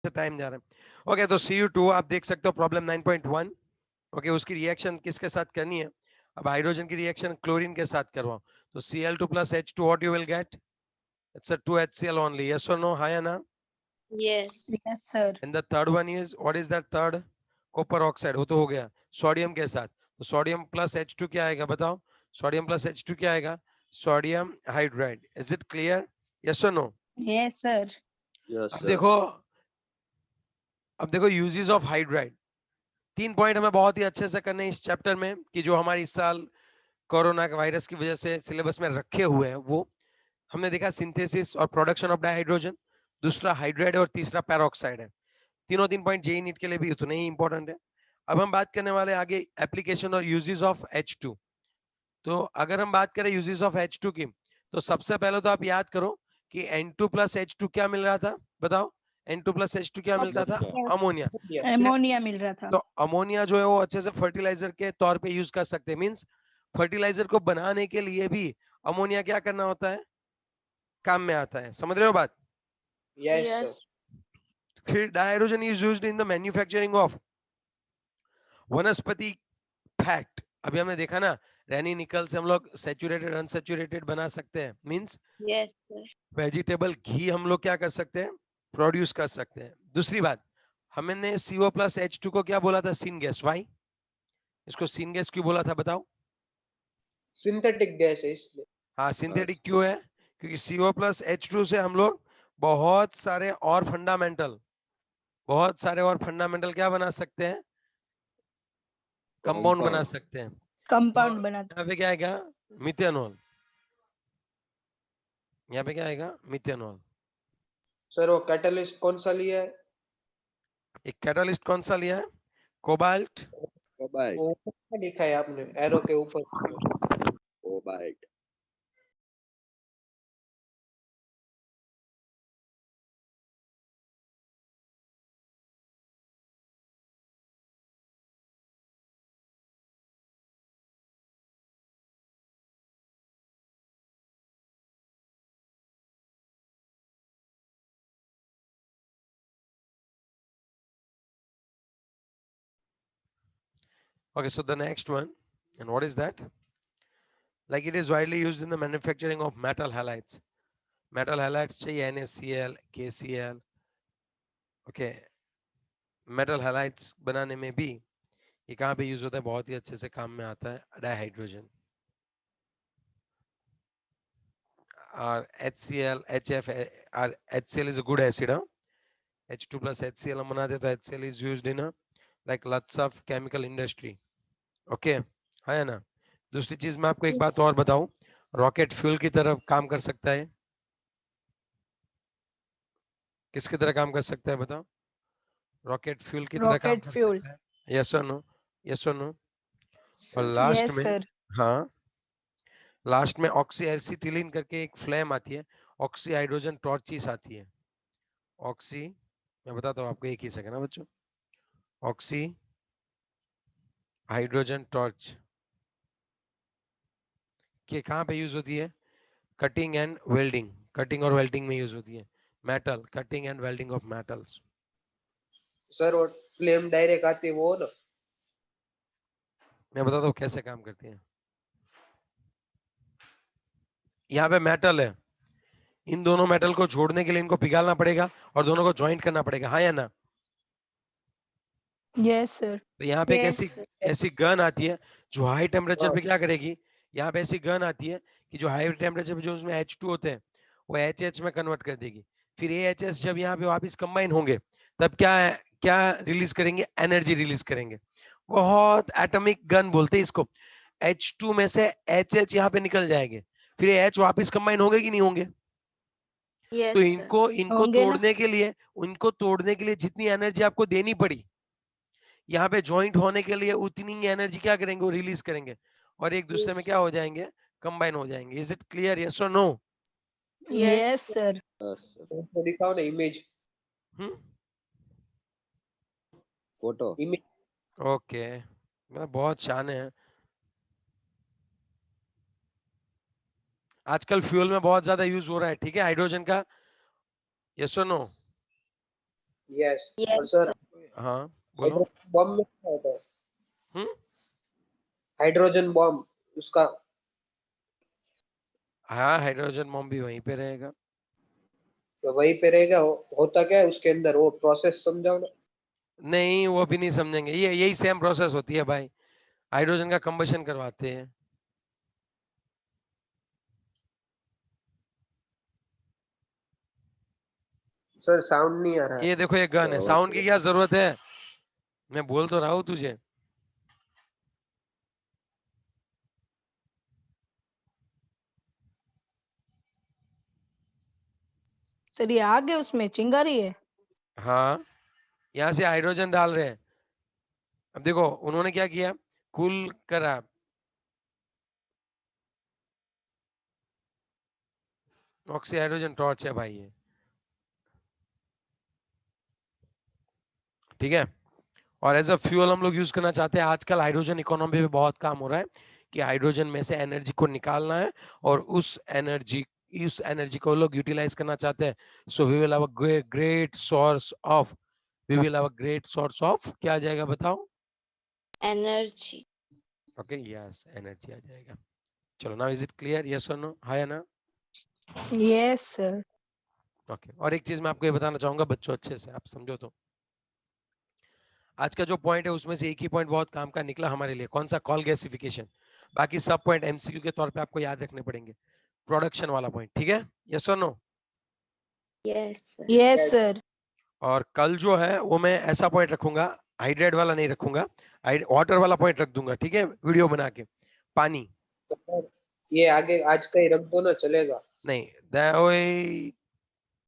से टाइम जा रहा है। ओके, तो Cu2 आप देख सकते हो प्रॉब्लम 9.1। ओके, उसकी रिएक्शन किसके साथ करनी है? अब हाइड्रोजन की रिएक्शन क्लोरीन के साथ करवाओ, तो Cl2 plus H2, what you will get? It's a 2HCl only. Yes or no? Hi Anna? Yes. Yes, sir. And the third one is, what is that third? Copper oxide, वो तो हो गया sodium के साथ, तो sodium plus H2 क्या आएगा बताओ? सोडियम प्लस H2 क्या आएगा? Sodium hydride. Is it clear? Yes और नो? Yes, sir. Yes, अब sir. देखो, अब देखो यूजेस ऑफ हाइड्राइड, 3 पॉइंट हमें बहुत ही अच्छे से करने हैं इस चैप्टर में, कि जो हमारे इस साल कोरोना के वायरस की वजह से सिलेबस में रखे हुए हैं। वो हमने देखा सिंथेसिस और प्रोडक्शन ऑफ डाइहाइड्रोजन, दूसरा हाइड्राइड और तीसरा पैरोक्साइड है। तीनों 3 पॉइंट जेई नीट के लिए भी उतने ही इंपॉर्टेंट है। अब हम बात करने वाले आगे एप्लीकेशन और यूजेस ऑफ H2। तो अगर हम बात करें यूजेस ऑफ H2 की, तो सबसे पहले तो आप याद करो कि N2 plus H2 क्या मिल रहा था बताओ? N2 plus H2 क्या मिलता था? अमोनिया। Ammonia मिल रहा था। तो अमोनिया जो है वो अच्छे से फर्टिलाइजर के तौर पे यूज कर सकते हैं। मींस फर्टिलाइजर को बनाने के लिए भी अमोनिया क्या करना होता है? काम में आता है। समझ रहे हो बात? Yes. फिर dihydrogen is used in the manufacturing of वनस्पति फैट। अभी हमने देखा ना, रैनी निकल से हम लोग सैचुरेटेड अनसैचुरेटेड बना सकते हैं। Means Yes, sir. वेजिटेबल घी हम लोग क्या कर सकते हैं? प्रोड्यूस कर सकते हैं। दूसरी बात, हमने CO प्लस H2 को क्या बोला था? Syngas. वाई इसको सीन गैस क्यों बोला था बताओ? सिंथेटिक गैस है इसलिए। हाँ, सिंथेटिक क्यों है? क्योंकि CO प्लस H2 से हम लोग बहुत सारे और फंडामेंटल क्या बना सकते हैं? कंपाउंड बना सकते हैं। Compound बना। यहाँ पे क्या आएगा? मिथेनॉल। यहाँ पे क्या आएगा? मिथेनॉल। सर वो कैटलिस्ट कौन सा लिया है? एक कैटालिस्ट कौन सा लिया है? कोबाल्ट। Cobalt. वो ऊपर लिखा है आपने एरो के ऊपर। Cobalt. Okay, so the next one, and what is that? Like it is widely used in the manufacturing of metal halides. Metal halides चाहिए NaCl, KCl. Okay, metal halides बनाने में भी ये कहाँ पे यूज होता है? बहुत ही अच्छे से काम में आता है डाइहाइड्रोजन। और HCl, HF, और HCl is a good acid. H2 plus HCl हम बनाते तो HCl is used in like lots of chemical industry. Okay, है ना? दूसरी चीज मैं आपको एक बात और बताऊं, रॉकेट फ्यूल की तरफ काम कर सकता है। किसकी तरह काम कर सकता है बताओ? रॉकेट फ्यूल की तरह काम Rocket कर fuel. सकता है। यस और नो? यस और नो? और Sir. लास्ट Yes, में, sir. हाँ, लास्ट में ऑक्सी एसिटिलीन करके एक फ्लेम आती है, ऑक्सी हाइड्रोजन टॉर्चिस आती है। ऑक्सी, मैं बताता हूँ आपको, एक ही सेकंड ना बच्चों। ऑक्सी हाइड्रोजन टॉर्च के कहाँ पे यूज होती है? Cutting and welding. कटिंग और वेल्डिंग में यूज होती है। Metal, cutting and welding of metals. Sir वो फ्लेम डायरेक्ट आती है वो ना। मैं बताता हूँ कैसे काम करती है। यहाँ पे मेटल है, इन दोनों मेटल को जोड़ने के लिए इनको पिघालना पड़ेगा और दोनों को ज्वाइंट करना पड़ेगा, हाँ या ना? Yes, sir. तो यहाँ पे एक Yes, ऐसी sir. ऐसी गन आती है जो हाई टेम्परेचर हाँ। पे क्या करेगी? यहाँ पे ऐसी गन आती है कि जो हाई टेम्परेचर पे जो उसमें H2 होते हैं वो HH में कन्वर्ट कर देगी। फिर AHS जब यहाँ पे वापस कंबाइन होंगे तब क्या रिलीज करेंगे? एनर्जी रिलीज करेंगे। बहुत एटॉमिक गन बोलते हैं इसको। H2 में से HH यहाँ पे निकल जाएंगे, फिर H वापस कंबाइन होंगे कि नहीं होंगे? तो Yes, sir. इनको होंगे ना? तोड़ने के लिए जितनी एनर्जी आपको देनी पड़ी, यहाँ पे ज्वाइंट होने के लिए उतनी ही एनर्जी क्या करेंगे? वो रिलीज करेंगे और एक दूसरे में Yes. क्या हो जाएंगे? कंबाइन हो जाएंगे। Is it clear? यस और no? Yes, Yes. sir. Yes, sir. तो दिखाओ ना इमेज। Photo. इमेज ओके, मैं बहुत शान है। आजकल फ्यूल में बहुत ज्यादा यूज हो रहा है, ठीक है, हाइड्रोजन का। यस और नो? Yes Yes. और सर हाँ बोलो। बॉम्ब में क्या होता है? हम्म। हाइड्रोजन बॉम्ब उसका हाँ हाइड्रोजन बॉम्ब भी वहीं पे रहेगा। तो वहीं पे रहेगा। होता क्या है उसके अंदर, वो प्रोसेस समझाओ ना। नहीं वो भी नहीं समझेंगे, ये यही सेम प्रोसेस होती है भाई, हाइड्रोजन का कंबशन करवाते हैं। सर साउंड नहीं आ रहा है। ये देखो ये गन है, साउंड की क्या जरूरत है, मैं बोल तो रहा हूँ तुझे। सर ये आगे उसमें चिंगारी है। हाँ यहाँ से हाइड्रोजन डाल रहे हैं। अब देखो उन्होंने क्या किया, कूल करा, ऑक्सी हाइड्रोजन टॉर्च है भाई ये, ठीक है। और एज अ फ्यूल हम लोग यूज करना चाहते हैं। आजकल हाइड्रोजन इकोनॉमी पे बहुत काम हो रहा है कि हाइड्रोजन में से एनर्जी को निकालना है और उस एनर्जी को लोग यूटिलाइज करना चाहते हैं। So we will have a great source of, we will have a great source of, क्या आ जाएगा बताओ? Energy. ओके यस एनर्जी आ जाएगा। चलो now is it clear, yes और नो, हाँ या ना? Yes sir. ओके और एक चीज मैं आपको ये बताना चाहूंगा बच्चों, अच्छे से आप समझो तो, आज का जो पॉइंट है उसमें से एक ही पॉइंट बहुत काम का निकला हमारे लिए, कौन सा? Call gasification. बाकी सब पॉइंट एमसीक्यू के तौर पे आपको याद रखने पड़ेंगे। प्रोडक्शन वाला पॉइंट, ठीक है, यस और no? Yes, sir. Yes sir. और कल जो है वो मैं ऐसा पॉइंट रखूंगा, हाइड्रेट वाला नहीं रखूंगा, वाटर वाला पॉइंट रख दूंगा, ठीक है, वीडियो बना के। पानी सर, ये आगे आज का ही रख दो ना, चलेगा? नहीं,